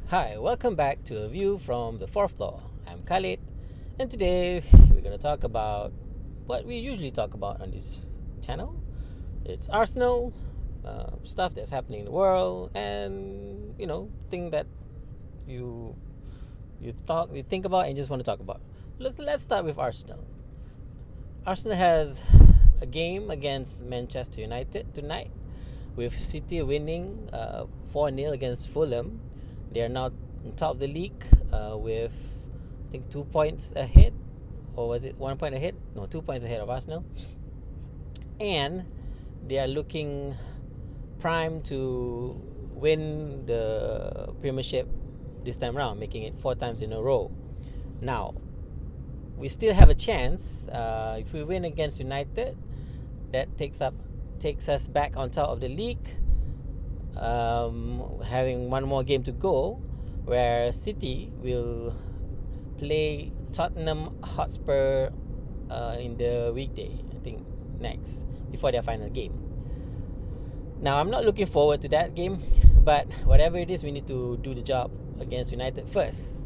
Hi, welcome back to a view from the fourth floor. I'm Khalid, and today we're going to talk about what we usually talk about on this channel. It's Arsenal, stuff that's happening in the world, and thing that you you think about and just want to talk about. Let's start with Arsenal. Arsenal has a game against Manchester United tonight, with City winning 4-0 against Fulham. They are now on top of the league with, I think, 2 points ahead. Or was it 1 point ahead? No, 2 points ahead of Arsenal. And they are looking prime to win the Premiership this time around, making it 4 times in a row. Now, we still have a chance. If we win against United, that takes us back on top of the league, having one more game to go, where City will play Tottenham Hotspur in the weekday, I think next, before their final game. Now, I'm not looking forward to that game, but whatever it is, we need to do the job against United first.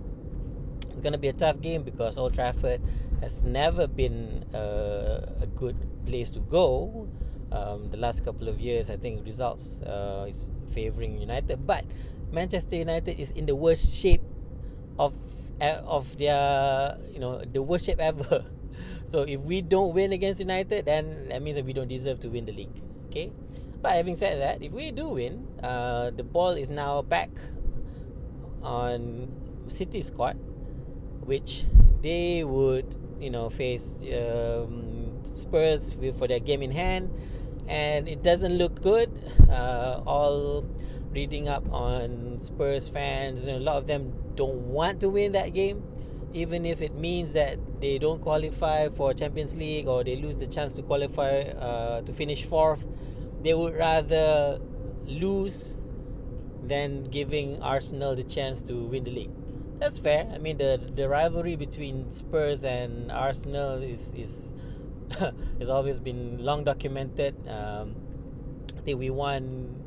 It's going to be a tough game because Old Trafford has never been a good place to go. The last couple of years, I think results is favouring United, but Manchester United is in the worst shape of their the worst shape ever. So if we don't win against United, then that means that we don't deserve to win the league. Okay, but having said that, if we do win, the ball is now back on City squad, which they would face Spurs for their game in hand, and it doesn't look good. All reading up on Spurs fans, a lot of them don't want to win that game, even if it means that they don't qualify for Champions League or they lose the chance to qualify to finish fourth. They would rather lose than giving Arsenal the chance to win the league. That's fair. I mean, the rivalry between Spurs and Arsenal is has always been long documented. I think we won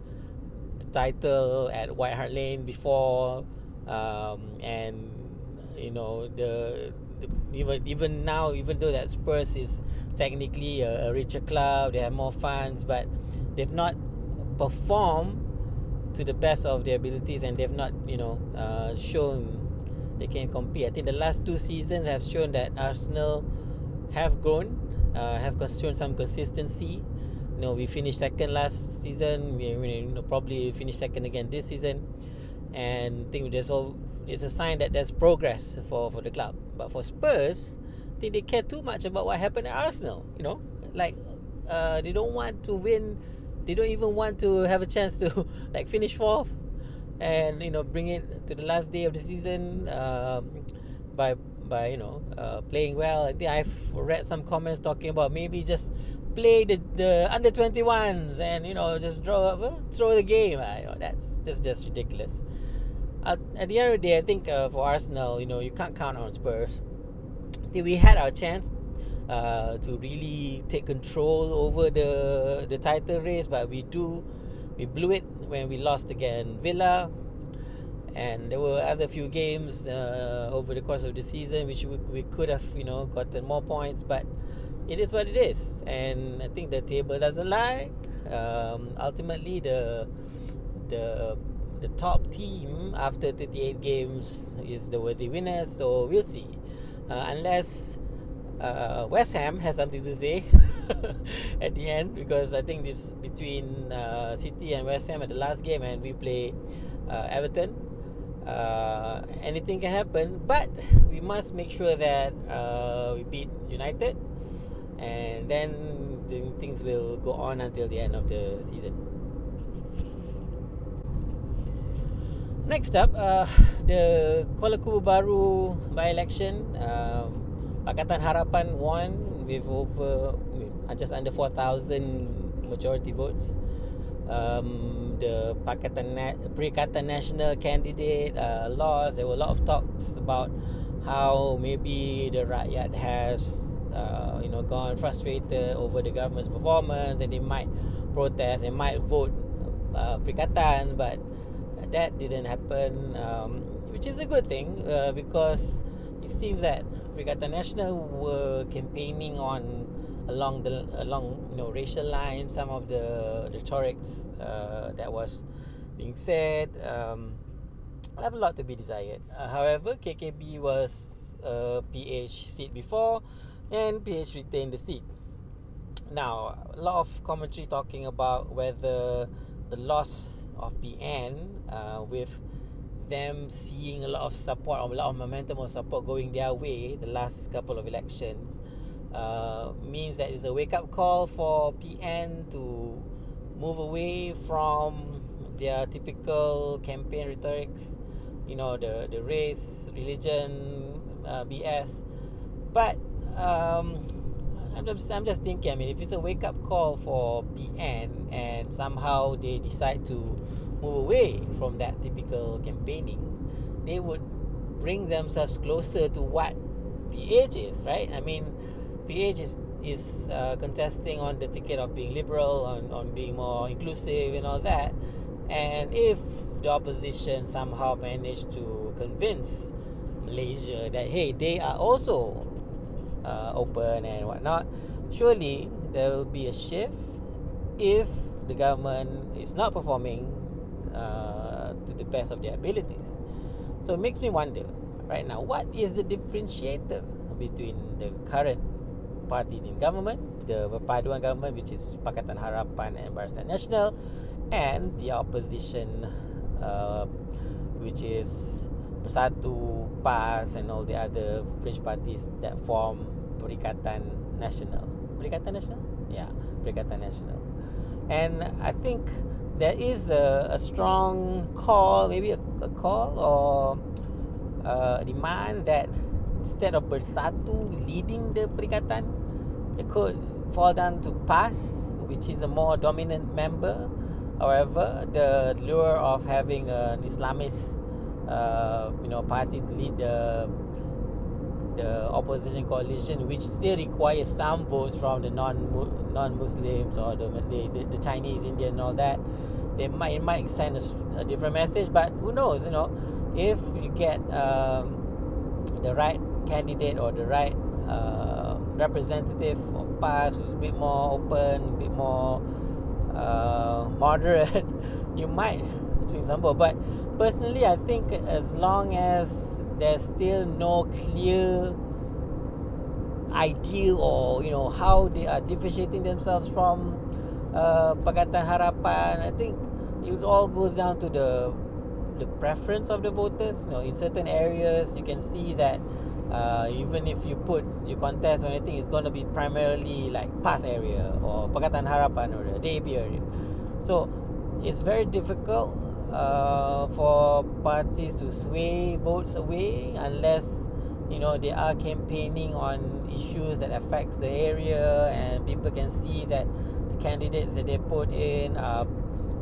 the title at White Hart Lane before, and the even now, even though that Spurs is technically a richer club, they have more fans, but they've not performed to the best of their abilities, and they've not shown they can compete. I think the last 2 seasons have shown that Arsenal have grown, have shown some consistency. We finished second last season. We probably finish second again this season, and I think it's a sign that there's progress for the club. But for Spurs, I think they care too much about what happened at Arsenal. They don't want to win. They don't even want to have a chance to finish fourth, and bring it to the last day of the season by playing well. I think I've read some comments talking about maybe just play the under 21s and just throw the game. That's just ridiculous. At the end of the day, I think for Arsenal, you can't count on Spurs. I think we had our chance to really take control over the title race, but we blew it when we lost against Villa, and there were other few games over the course of the season which we could have gotten more points, but it is what it is, and I think the table doesn't lie. Ultimately, the top team after 38 games is the worthy winner, so we'll see. Unless West Ham has something to say at the end, because I think this between City and West Ham at the last game, and we play Everton. Anything can happen, but we must make sure that we beat United, and then things will go on until the end of the season. Next up, the Kuala Lumpur Baru by-election. Pakatan Harapan won with over just under 4,000 majority votes. The Perikatan National candidate lost. There were a lot of talks about how maybe the rakyat has gone frustrated over the government's performance, and they might protest and might vote Perikatan, but That didn't happen, which is a good thing, because it seems that Perikatan Nasional were campaigning on along racial lines. Some of the rhetorics that was being said have a lot to be desired. However, KKB was a PH seat before, and PH retained the seat. Now, a lot of commentary talking about whether the loss of PN, with them seeing a lot of support, or a lot of momentum of support going their way the last couple of elections, means that it's a wake-up call for PN to move away from their typical campaign rhetorics, the race, religion, BS. But I'm just thinking, I mean, if it's a wake-up call for PN and somehow they decide to move away from that typical campaigning, they would bring themselves closer to what PH is, right? I mean, PH is contesting on the ticket of being liberal, on being more inclusive and all that. And if the opposition somehow managed to convince Malaysia that, hey, they are also open and whatnot, surely there will be a shift if the government is not performing to the best of their abilities. So it makes me wonder right now, what is the differentiator between the current party in government, the perpaduan government, which is Pakatan Harapan and Barisan Nasional, and the opposition, which is Bersatu, PAS, and all the other fringe parties that form Perikatan Nasional. Perikatan Nasional? Yeah, Perikatan Nasional. And I think there is a strong call, maybe a call or a demand that instead of Bersatu leading the Perikatan, it could fall down to PAS, which is a more dominant member. However, the lure of having an Islamist party to lead the opposition coalition, which still requires some votes from the non-Muslims or the Chinese, Indian, and all that, it might send a different message. But who knows? If you get the right candidate or the right representative of PAS who's a bit more open, a bit more moderate, you might swing some vote. But personally, I think as long as there's still no clear idea or how they are differentiating themselves from Pakatan Harapan, I think it all goes down to the preference of the voters. In certain areas you can see that even if you contest or anything, it's going to be primarily like PAS area or Pakatan Harapan or the DAP area. So it's very difficult for parties to sway votes away unless they are campaigning on issues that affects the area, and people can see that the candidates that they put in are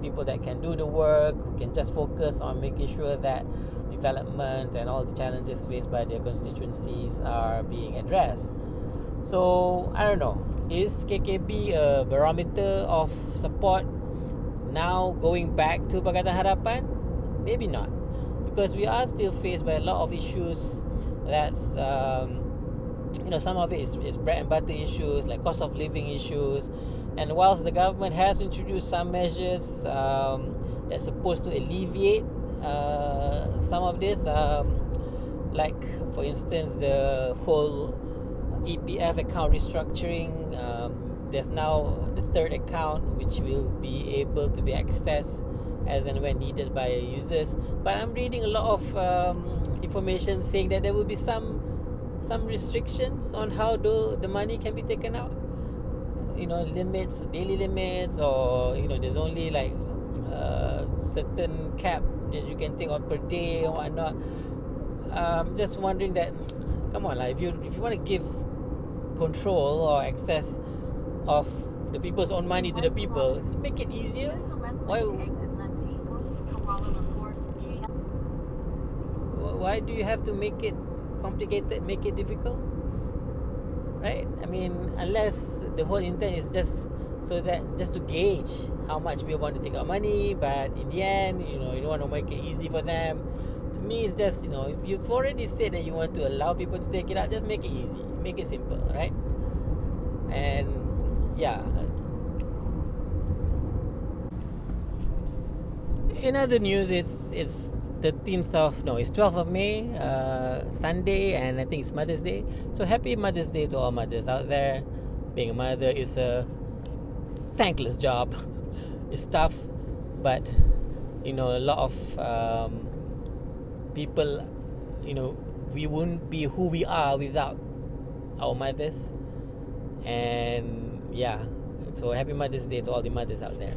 people that can do the work, who can just focus on making sure that development and all the challenges faced by their constituencies are being addressed. So I don't know, is KKB a barometer of support now going back to Pakatan Harapan? Maybe not, because we are still faced by a lot of issues that's some of it is bread and butter issues like cost of living issues. And whilst the government has introduced some measures that's supposed to alleviate some of this, like for instance the whole EPF account restructuring, there's now the third account which will be able to be accessed as and when needed by users. But I'm reading a lot of information saying that there will be some restrictions on how the money can be taken out. Limits, daily limits, or there's only like certain cap that you can take on per day or whatnot. Just wondering that, come on, if you want to give control or access of the people's own money to the people, just make it easier. Why do you have to make it complicated, make it difficult? Right? I mean, unless the whole intent is just so that just to gauge how much we want to take our money, but in the end, you don't want to make it easy for them. To me, it's just, if you've already said that you want to allow people to take it out, just make it easy, make it simple, right? And yeah, in other news, it's 12th of May, Sunday, and I think it's Mother's Day. So happy Mother's Day to all mothers out there. Being a mother is a thankless job. It's tough, but a lot of people, we wouldn't be who we are without our mothers. And yeah, so happy Mother's Day to all the mothers out there.